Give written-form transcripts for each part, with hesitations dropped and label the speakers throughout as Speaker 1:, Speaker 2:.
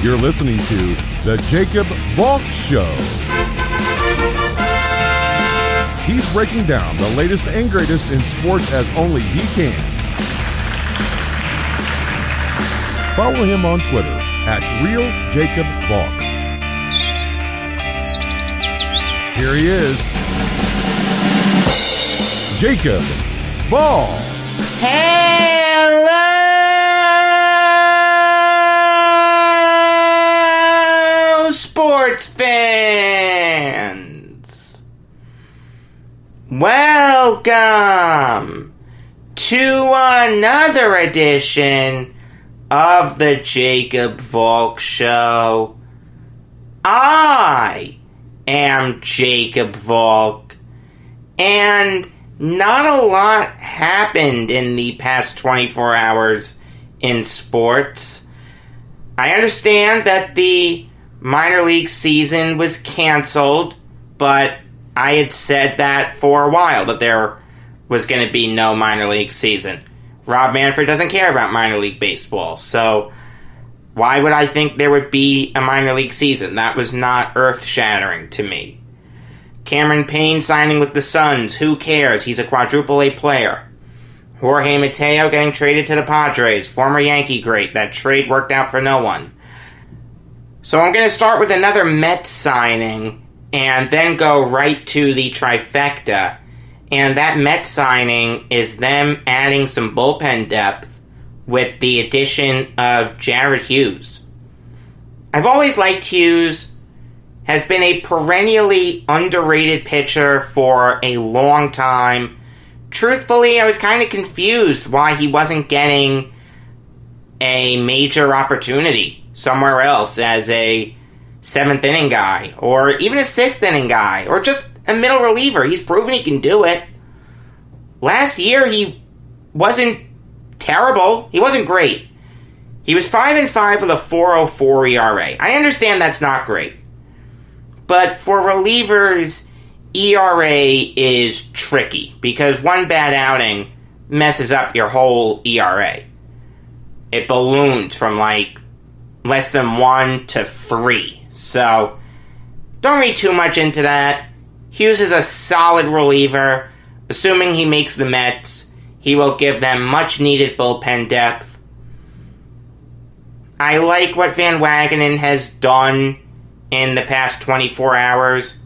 Speaker 1: You're listening to The Jacob Volk Show. He's breaking down the latest and greatest in sports as only he can. Follow him on Twitter at RealJacobVolk. Here he is, Jacob Volk.
Speaker 2: Hello, sports fans. Welcome to another edition of the Jacob Volk Show. I am Jacob Volk, and not a lot happened in the past 24 hours in sports. I understand that the minor league season was canceled, but I had said that for a while, that there was going to be no minor league season. Rob Manfred doesn't care about minor league baseball, so why would I think there would be a minor league season? That was not earth-shattering to me. Cameron Payne signing with the Suns, who cares? He's a quadruple A player. Jorge Mateo getting traded to the Padres, former Yankee great. That trade worked out for no one. So I'm going to start with another Mets signing, and then go right to the trifecta. And that Mets signing is them adding some bullpen depth with the addition of Jared Hughes. I've always liked Hughes. Has been a perennially underrated pitcher for a long time. Truthfully, I was kind of confused why he wasn't getting a major opportunity somewhere else as a 7th inning guy, or even a 6th inning guy, or just a middle reliever. He's proven he can do it. Last year, he wasn't terrible. He wasn't great. He was 5-5 with a 4.04 ERA. I understand that's not great. But for relievers, ERA is tricky, because one bad outing messes up your whole ERA. It balloons from like less than 1 to 3. So don't read too much into that. Hughes is a solid reliever. Assuming he makes the Mets, he will give them much needed bullpen depth. I like what Van Wagenen has done in the past 24 hours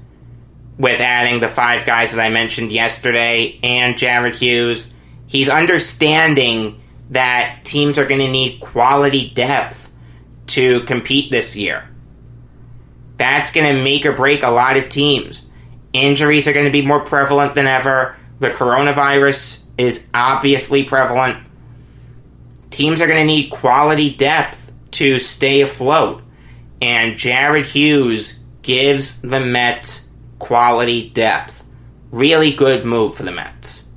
Speaker 2: with adding the 5 guys that I mentioned yesterday and Jared Hughes. He's understanding that teams are going to need quality depth to compete this year. That's going to make or break a lot of teams. Injuries are going to be more prevalent than ever. The coronavirus is obviously prevalent. Teams are going to need quality depth to stay afloat. And Jared Hughes gives the Mets quality depth. Really good move for the Mets.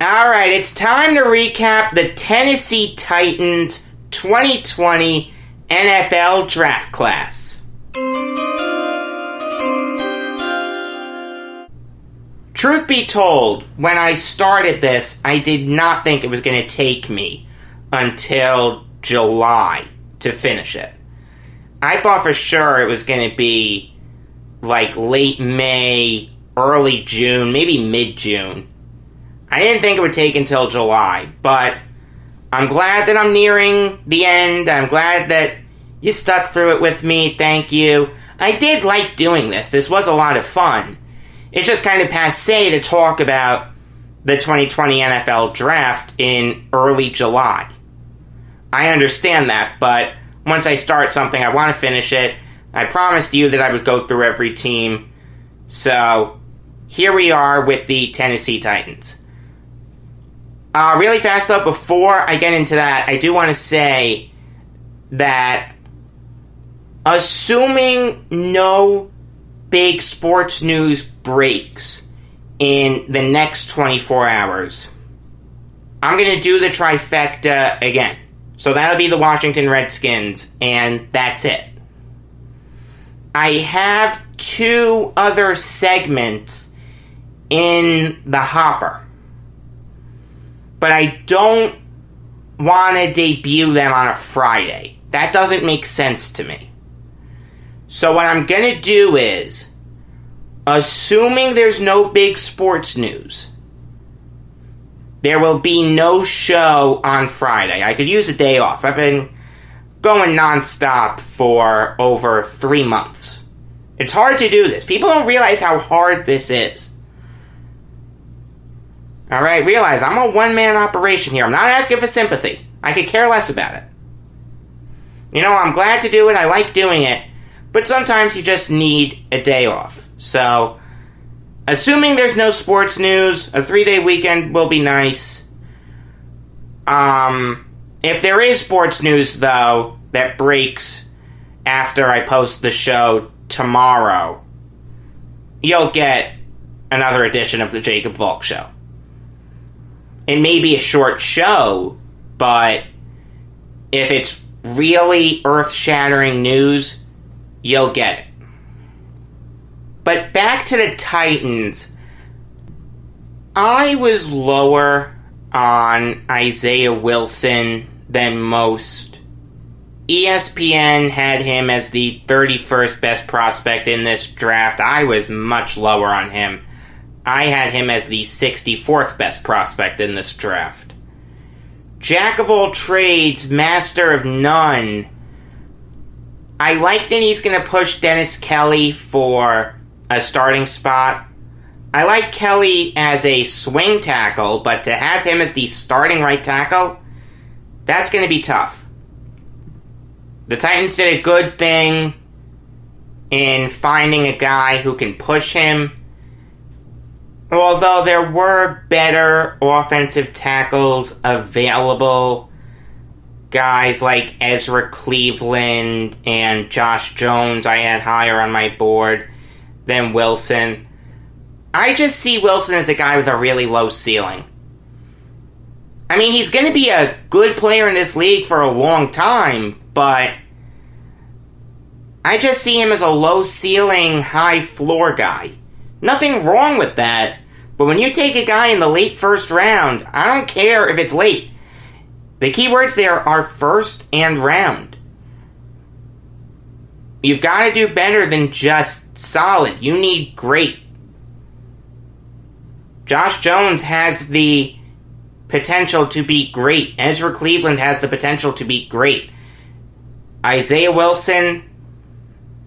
Speaker 2: Alright, it's time to recap the Tennessee Titans 2020 NFL Draft Class. Truth be told, when I started this, I did not think it was going to take me until July to finish it. I thought for sure it was going to be like late May, early June, maybe mid-June. I didn't think it would take until July, but I'm glad that I'm nearing the end. I'm glad that you stuck through it with me. Thank you. I did like doing this. This was a lot of fun. It's just kind of passé to talk about the 2020 NFL Draft in early July. I understand that, but once I start something, I want to finish it. I promised you that I would go through every team. So, here we are with the Tennessee Titans. Really fast though, before I get into that, I do want to say that assuming no big sports news breaks in the next 24 hours, I'm going to do the trifecta again. So that'll be the Washington Redskins, and that's it. I have 2 other segments in the hopper, but I don't want to debut them on a Friday. That doesn't make sense to me. So what I'm going to do is, assuming there's no big sports news, there will be no show on Friday. I could use a day off. I've been going nonstop for over 3 months. It's hard to do this. People don't realize how hard this is. Alright, realize I'm a one-man operation here. I'm not asking for sympathy. I could care less about it. You know, I'm glad to do it. I like doing it. But sometimes you just need a day off. So, assuming there's no sports news, a 3-day weekend will be nice. If there is sports news, though, that breaks after I post the show tomorrow, you'll get another edition of the Jacob Volk Show. It may be a short show, but if it's really earth-shattering news, you'll get it. But back to the Titans. I was lower on Isaiah Wilson than most. ESPN had him as the 31st best prospect in this draft. I was much lower on him. I had him as the 64th best prospect in this draft. Jack of all trades, master of none. I like that he's going to push Dennis Kelly for a starting spot. I like Kelly as a swing tackle, but to have him as the starting right tackle, that's going to be tough. The Titans did a good thing in finding a guy who can push him. Although there were better offensive tackles available, guys like Ezra Cleveland and Josh Jones I had higher on my board than Wilson. I just see Wilson as a guy with a really low ceiling. I mean, he's going to be a good player in this league for a long time, but I just see him as a low ceiling, high floor guy. Nothing wrong with that, but when you take a guy in the late first round, I don't care if it's late. The key words there are first and round. You've got to do better than just solid. You need great. Josh Jones has the potential to be great. Ezra Cleveland has the potential to be great. Isaiah Wilson,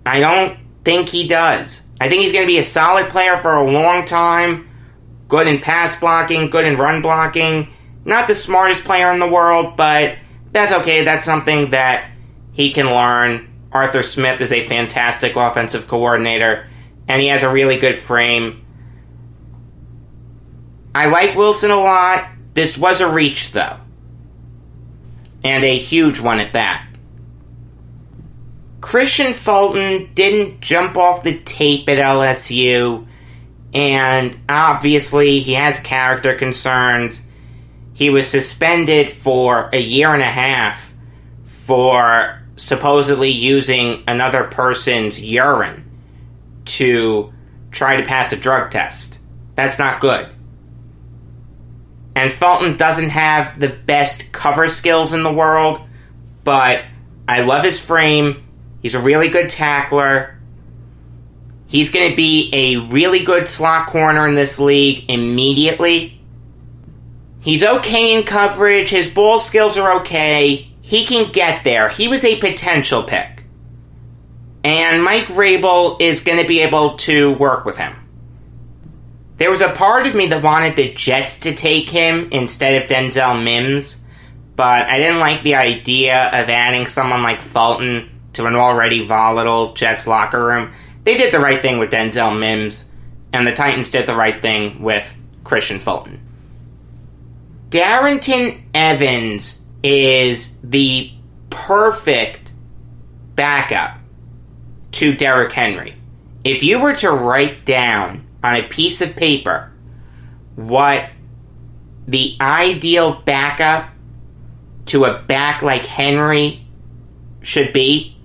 Speaker 2: I don't think he does. I think he's going to be a solid player for a long time. Good in pass blocking, good in run blocking. Not the smartest player in the world, but that's okay. That's something that he can learn. Arthur Smith is a fantastic offensive coordinator, and he has a really good frame. I like Wilson a lot. This was a reach, though. And a huge one at that. Kristian Fulton didn't jump off the tape at LSU, and obviously he has character concerns. He was suspended for 1.5 years for supposedly using another person's urine to try to pass a drug test. That's not good. And Fulton doesn't have the best cover skills in the world, but I love his frame. He's a really good tackler. He's going to be a really good slot corner in this league immediately. He's okay in coverage. His ball skills are okay. He can get there. He was a potential pick. And Mike Vrabel is going to be able to work with him. There was a part of me that wanted the Jets to take him instead of Denzel Mims, but I didn't like the idea of adding someone like Fulton to an already volatile Jets locker room. They did the right thing with Denzel Mims, and the Titans did the right thing with Kristian Fulton. Darrynton Evans is the perfect backup to Derrick Henry. If you were to write down on a piece of paper what the ideal backup to a back like Henry should be,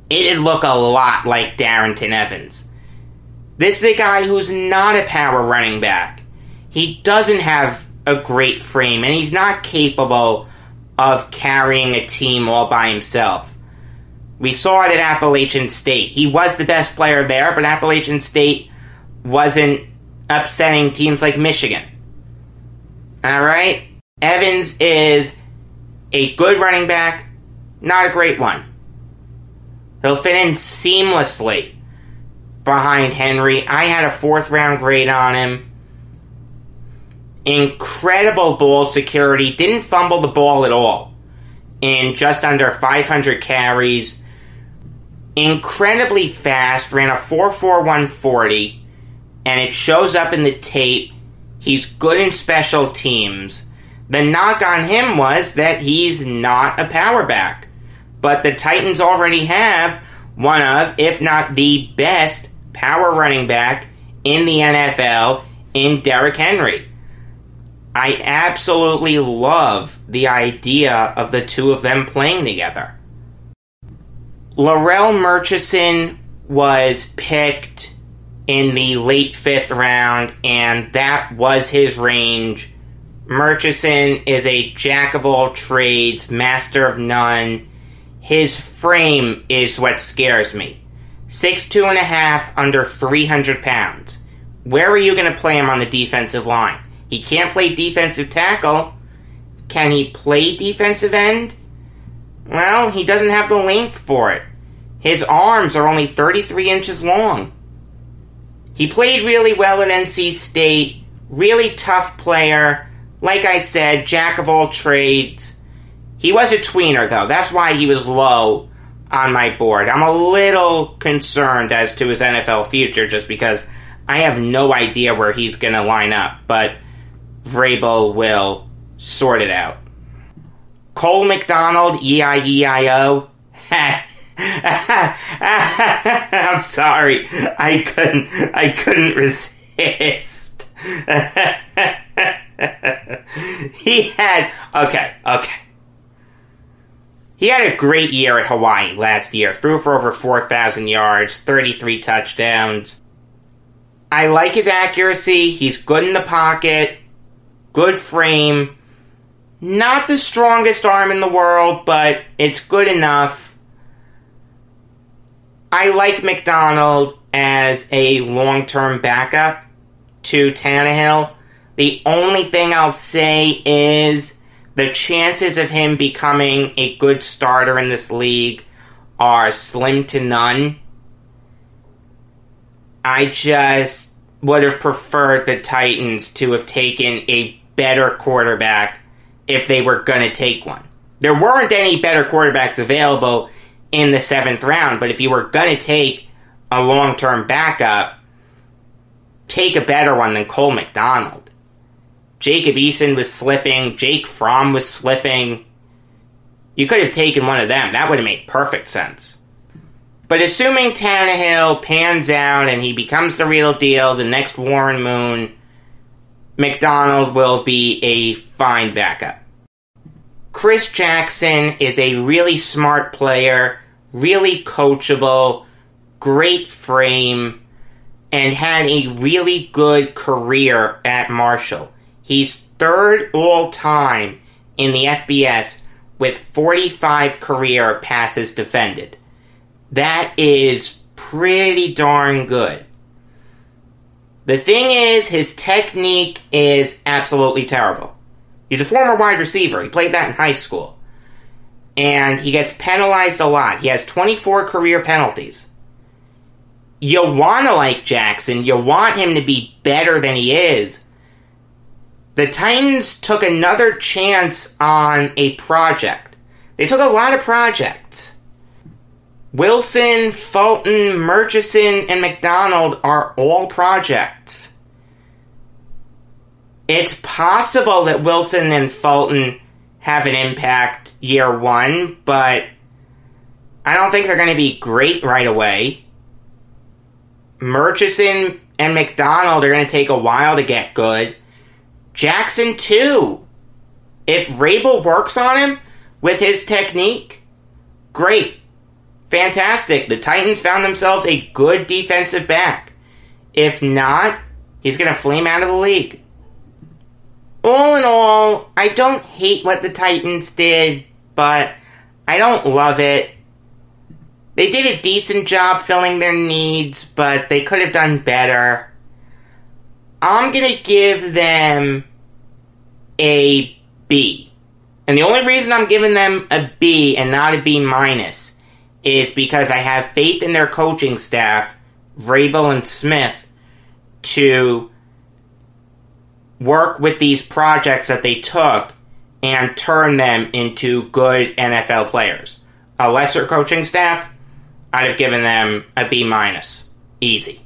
Speaker 2: it'd look a lot like Darrynton Evans. This is a guy who's not a power running back. He doesn't have a great frame, and he's not capable of carrying a team all by himself. We saw it at Appalachian State. He was the best player there, but Appalachian State wasn't upsetting teams like Michigan. Alright? Evans is a good running back, not a great one. He'll fit in seamlessly behind Henry. I had a 4th round grade on him. Incredible ball security. Didn't fumble the ball at all in just under 500 carries. Incredibly fast. Ran a 4.41 40. And it shows up in the tape. He's good in special teams. The knock on him was that he's not a power back. But the Titans already have one of, if not the best, power running back in the NFL in Derrick Henry. I absolutely love the idea of the two of them playing together. Larrell Murchison was picked in the late 5th round, and that was his range. Murchison is a jack of all trades, master of none. His frame is what scares me. 6'2.5", under 300 pounds. Where are you going to play him on the defensive line? He can't play defensive tackle. Can he play defensive end? Well, he doesn't have the length for it. His arms are only 33 inches long. He played really well at NC State. Really tough player. Like I said, jack of all trades. He was a tweener, though. That's why he was low on my board. I'm a little concerned as to his NFL future just because I have no idea where he's going to line up. But Vrabel will sort it out. Cole McDonald, E-I-E-I-O. I'm sorry. I couldn't resist. He had... Okay. He had a great year at Hawaii last year. Threw for over 4,000 yards, 33 touchdowns. I like his accuracy. He's good in the pocket. Good frame. Not the strongest arm in the world, but it's good enough. I like McDonald as a long-term backup to Tannehill. The only thing I'll say is the chances of him becoming a good starter in this league are slim to none. I just would have preferred the Titans to have taken a better quarterback if they were going to take one. There weren't any better quarterbacks available in the 7th round, but if you were going to take a long-term backup, take a better one than Cole McDonald. Jacob Eason was slipping. Jake Fromm was slipping. You could have taken one of them. That would have made perfect sense. But assuming Tannehill pans out and he becomes the real deal, the next Warren Moon, McDonald will be a fine backup. Chris Jackson is a really smart player, really coachable, great frame, and had a really good career at Marshall. He's 3rd all-time in the FBS with 45 career passes defended. That is pretty darn good. The thing is, his technique is absolutely terrible. He's a former wide receiver. He played that in high school. And he gets penalized a lot. He has 24 career penalties. You want to like Jackson. You want him to be better than he is. The Titans took another chance on a project. They took a lot of projects. Wilson, Fulton, Murchison, and McDonald are all projects. It's possible that Wilson and Fulton have an impact year 1, but I don't think they're going to be great right away. Murchison and McDonald are going to take a while to get good. Jackson, too. If Vrabel works on him with his technique, great. Fantastic. The Titans found themselves a good defensive back. If not, he's going to flame out of the league. all in all, I don't hate what the Titans did, but I don't love it. They did a decent job filling their needs, but they could have done better. I'm going to give them a B. And the only reason I'm giving them a B and not a B minus is because I have faith in their coaching staff, Vrabel and Smith, to work with these projects that they took and turn them into good NFL players. A lesser coaching staff, I'd have given them a B minus. Easy.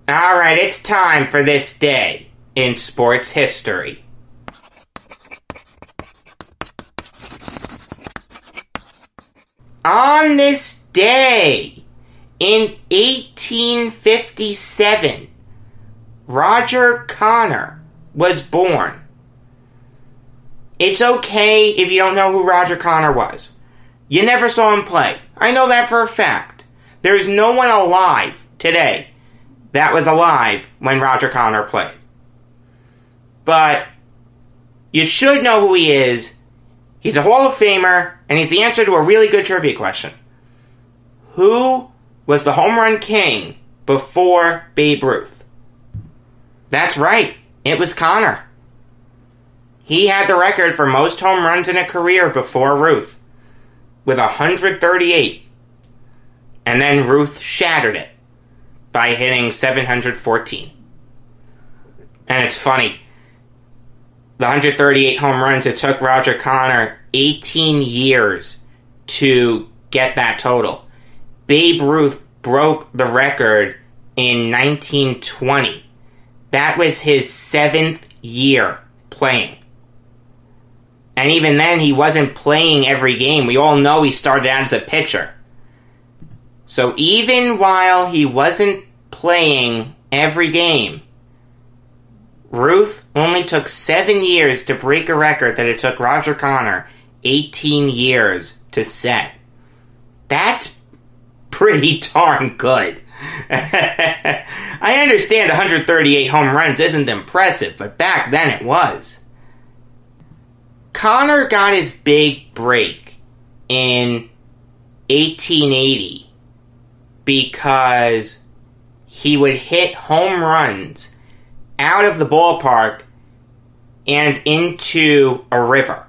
Speaker 2: Alright, it's time for this day in sports history. On this day, in 1857, Roger Connor was born. It's okay if you don't know who Roger Connor was. You never saw him play. I know that for a fact. There is no one alive today that was alive when Roger Connor played. But you should know who he is. He's a Hall of Famer, and he's the answer to a really good trivia question. Who was the home run king before Babe Ruth? That's right, it was Connor. He had the record for most home runs in a career before Ruth, with 138. And then Ruth shattered it by hitting 714. And it's funny, the 138 home runs, it took Roger Connor 18 years to get that total. Babe Ruth broke the record in 1920. That was his 7th year playing. And even then, he wasn't playing every game. We all know he started out as a pitcher. So even while he wasn't playing every game, Ruth only took 7 years to break a record that it took Roger Connor 18 years to set. That's pretty darn good. I understand 138 home runs isn't impressive, but back then it was. Connor got his big break in 1880 because he would hit home runs out of the ballpark and into a river.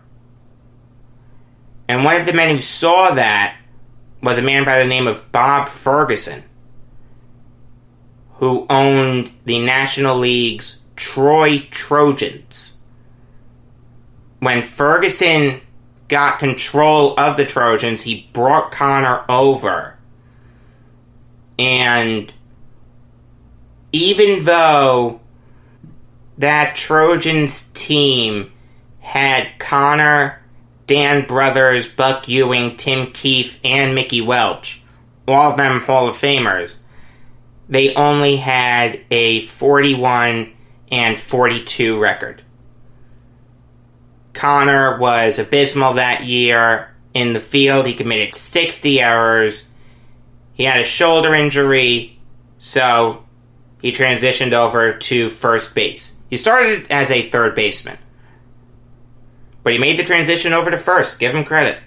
Speaker 2: And one of the men who saw that was a man by the name of Bob Ferguson, who owned the National League's Troy Trojans. When Ferguson got control of the Trojans, he brought Connor over. And even though that Trojans team had Connor, Dan Brothers, Buck Ewing, Tim Keefe, and Mickey Welch, all of them Hall of Famers, they only had a 41-42 record. Connor was abysmal that year. In the field, he committed 60 errors. He had a shoulder injury, so he transitioned over to first base. He started as a third baseman, but he made the transition over to first. Give him credit.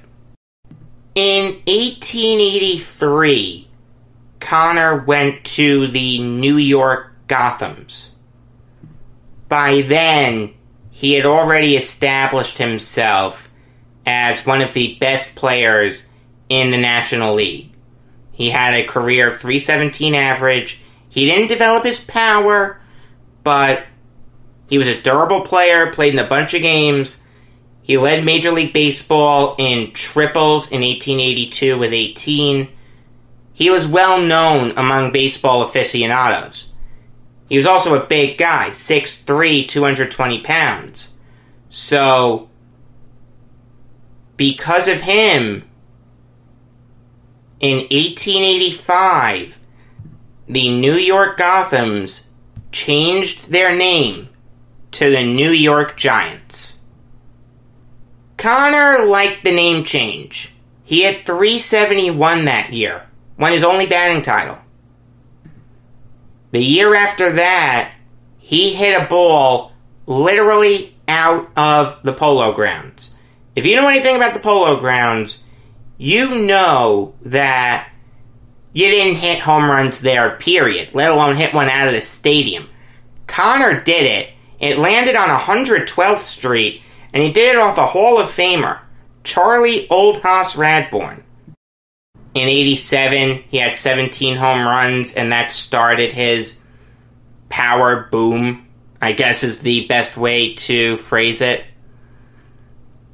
Speaker 2: In 1883, Connor went to the New York Gothams. By then, he had already established himself as one of the best players in the National League. He had a career .317 average. He didn't develop his power, but he was a durable player, played in a bunch of games. He led Major League Baseball in triples in 1882 with 18. He was well known among baseball aficionados. He was also a big guy, 6'3", 220 pounds. So, because of him, in 1885, the New York Gothams changed their name to the New York Giants. Connor liked the name change. He had .371 that year, won his only batting title. The year after that, he hit a ball literally out of the Polo Grounds. If you know anything about the Polo Grounds, you know that you didn't hit home runs there, period, let alone hit one out of the stadium. Connor did it. It landed on 112th Street, and he did it off a Hall of Famer, Charlie Old Hoss Radbourn. In '87, he had 17 home runs, and that started his power boom, I guess is the best way to phrase it.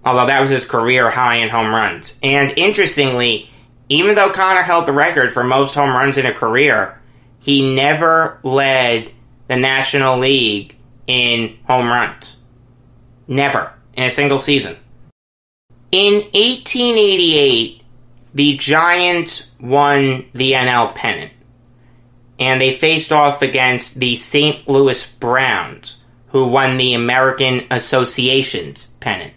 Speaker 2: Although that was his career high in home runs. And interestingly, even though Connor held the record for most home runs in a career, he never led the National League in home runs. Never. In a single season. In 1888, the Giants won the NL pennant. And they faced off against the St. Louis Browns, who won the American Association's pennant.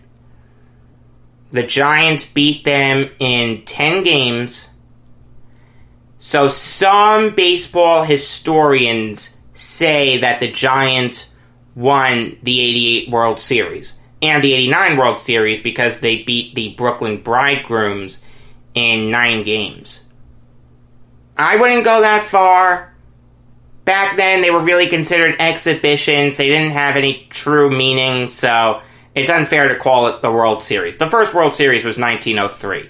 Speaker 2: The Giants beat them in 10 games. So some baseball historians say that the Giants won the 88 World Series and the 89 World Series because they beat the Brooklyn Bridegrooms in 9 games. I wouldn't go that far. Back then, they were really considered exhibitions. They didn't have any true meaning, so it's unfair to call it the World Series. The first World Series was 1903,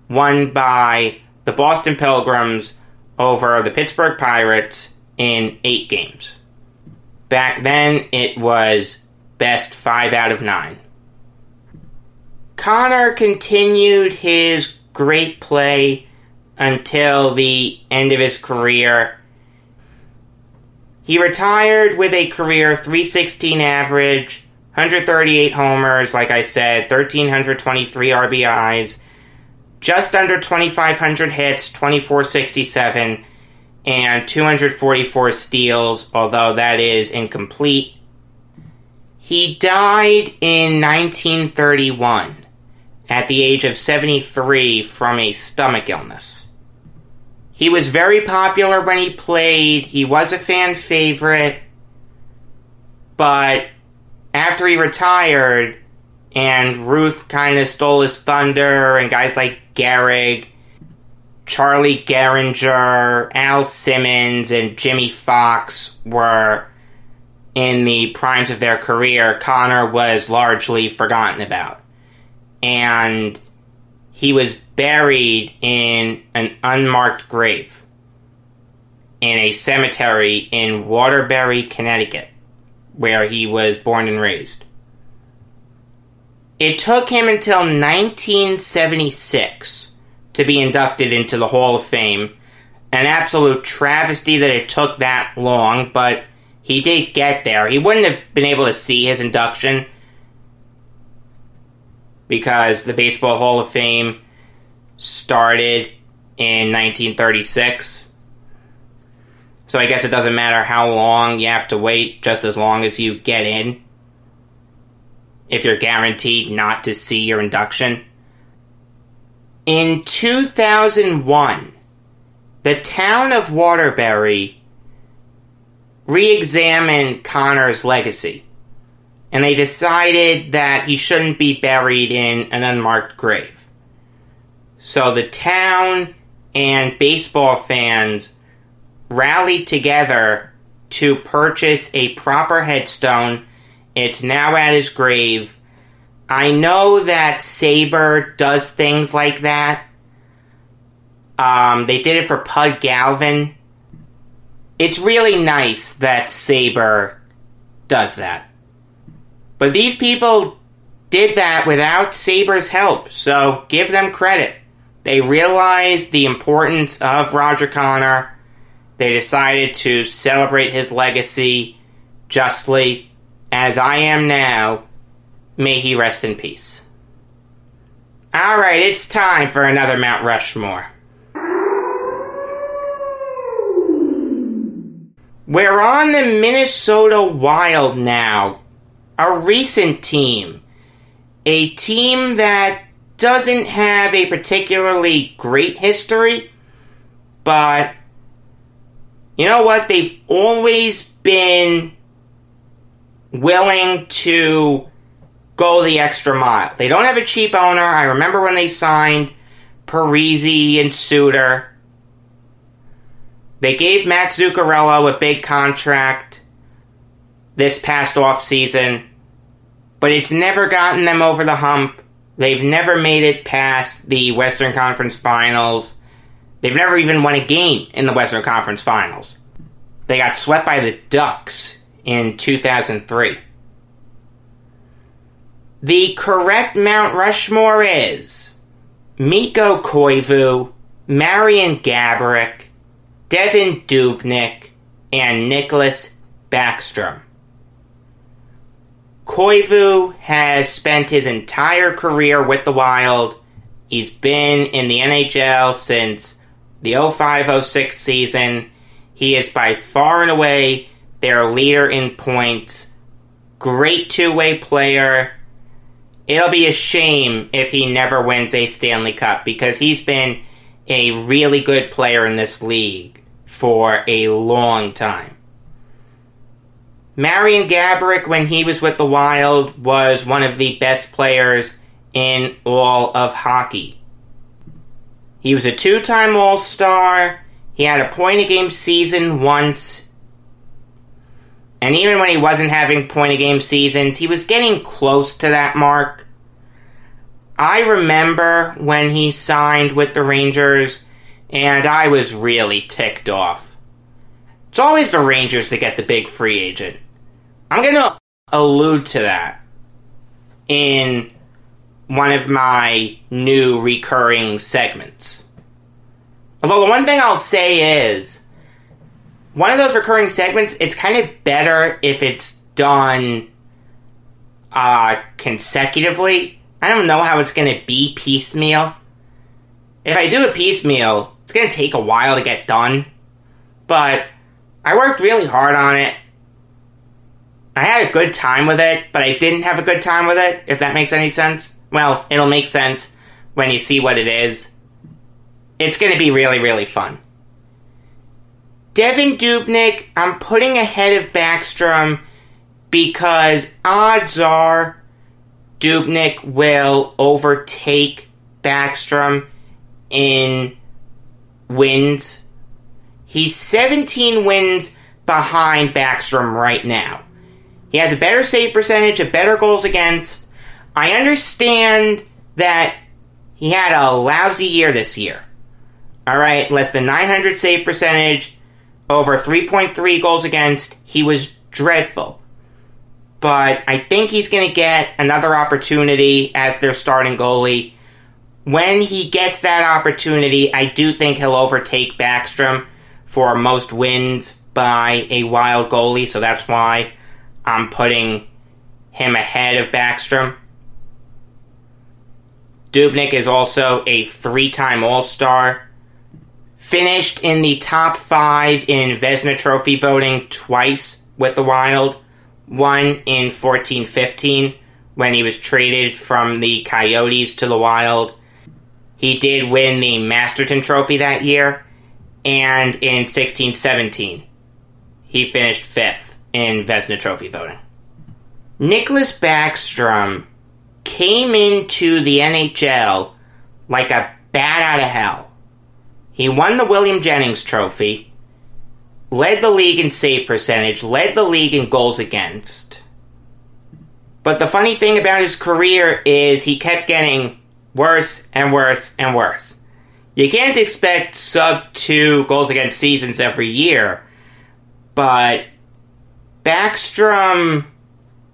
Speaker 2: won by the Boston Pilgrims over the Pittsburgh Pirates in 8 games. Back then, it was best 5 out of 9. Connor continued his great play until the end of his career. He retired with a career .316 average, 138 homers, like I said, 1,323 RBIs, just under 2,500 hits, 2,467, and 244 steals, although that is incomplete. He died in 1931 at the age of 73 from a stomach illness. He was very popular when he played. He was a fan favorite. But after he retired, and Ruth kind of stole his thunder, and guys like Gehrig, Charlie Gehringer, Al Simmons, and Jimmy Fox were in the primes of their career, Connor was largely forgotten about. And he was buried in an unmarked grave in a cemetery in Waterbury, Connecticut, where he was born and raised. It took him until 1976 to be inducted into the Hall of Fame. An absolute travesty that it took that long, but he did get there. He wouldn't have been able to see his induction because the Baseball Hall of Fame started in 1936. So I guess it doesn't matter how long you have to wait, just as long as you get in, if you're guaranteed not to see your induction. In 2001, the town of Waterbury re-examined Connor's legacy, and they decided that he shouldn't be buried in an unmarked grave. So the town and baseball fans rallied together to purchase a proper headstone. It's now at his grave. I know that SABR does things like that. They did it for Pud Galvin. It's really nice that SABR does that. But these people did that without SABR's help, so give them credit. They realized the importance of Roger Connor. They decided to celebrate his legacy justly. As I am now, may he rest in peace. Alright, it's time for another Mount Rushmore. We're on the Minnesota Wild now. A recent team. A team that doesn't have a particularly great history, but you know what? They've always been willing to go the extra mile. They don't have a cheap owner. I remember when they signed Parise and Suter. They gave Matt Zuccarello a big contract this past offseason, but it's never gotten them over the hump. They've never made it past the Western Conference Finals. They've never even won a game in the Western Conference Finals. They got swept by the Ducks in 2003. The correct Mount Rushmore is Mikko Koivu, Marian Gaborik, Devan Dubnyk, and Nicklas Backstrom. Koivu has spent his entire career with the Wild. He's been in the NHL since the 05-06 season. He is by far and away their leader in points. Great two-way player. It'll be a shame if he never wins a Stanley Cup because he's been a really good player in this league for a long time. Marian Gaborik, when he was with the Wild, was one of the best players in all of hockey. He was a two-time All-Star. He had a point-a-game season once. And even when he wasn't having point-a-game seasons, he was getting close to that mark. I remember when he signed with the Rangers, and I was really ticked off. It's always the Rangers that get the big free agent. I'm going to allude to that in one of my new recurring segments. Although the one thing I'll say is, one of those recurring segments, it's kind of better if it's done consecutively. I don't know how it's going to be piecemeal. If I do it piecemeal, it's going to take a while to get done. But I worked really hard on it. I had a good time with it, but I didn't have a good time with it, if that makes any sense. Well, it'll make sense when you see what it is. It's going to be really, really fun. Devan Dubnyk, I'm putting ahead of Backstrom because odds are Dubnyk will overtake Backstrom in wins. He's 17 wins behind Backstrom right now. He has a better save percentage, a better goals against. I understand that he had a lousy year this year. Alright, less than 900 save percentage, over 3.3 goals against. He was dreadful. But I think he's going to get another opportunity as their starting goalie. When he gets that opportunity, I do think he'll overtake Backstrom for most wins by a Wild goalie, so that's why I'm putting him ahead of Backstrom. Dubnyk is also a 3-time All-Star. Finished in the top 5 in Vezina Trophy voting twice with the Wild. One in 14-15 when he was traded from the Coyotes to the Wild. He did win the Masterton Trophy that year. And in 16-17, he finished 5th in Vezina Trophy voting. Nicklas Backstrom came into the NHL like a bat out of hell. He won the William Jennings Trophy, led the league in save percentage, led the league in goals against. But the funny thing about his career is he kept getting worse and worse and worse. You can't expect sub-2 goals against seasons every year, but Backstrom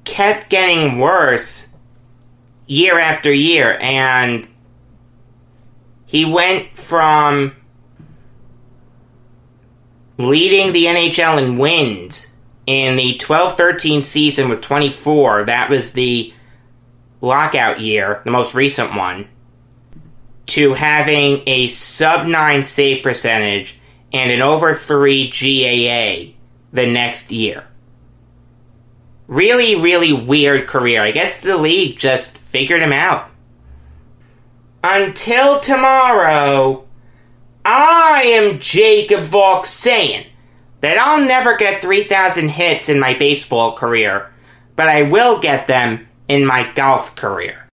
Speaker 2: kept getting worse year after year, and he went from leading the NHL in wins in the 12-13 season with 24. That was the lockout year, the most recent one, to having a sub-9 save percentage and an over 3 GAA the next year. Really, really weird career. I guess the league just figured him out. Until tomorrow, I am Jacob Volk saying that I'll never get 3,000 hits in my baseball career, but I will get them in my golf career.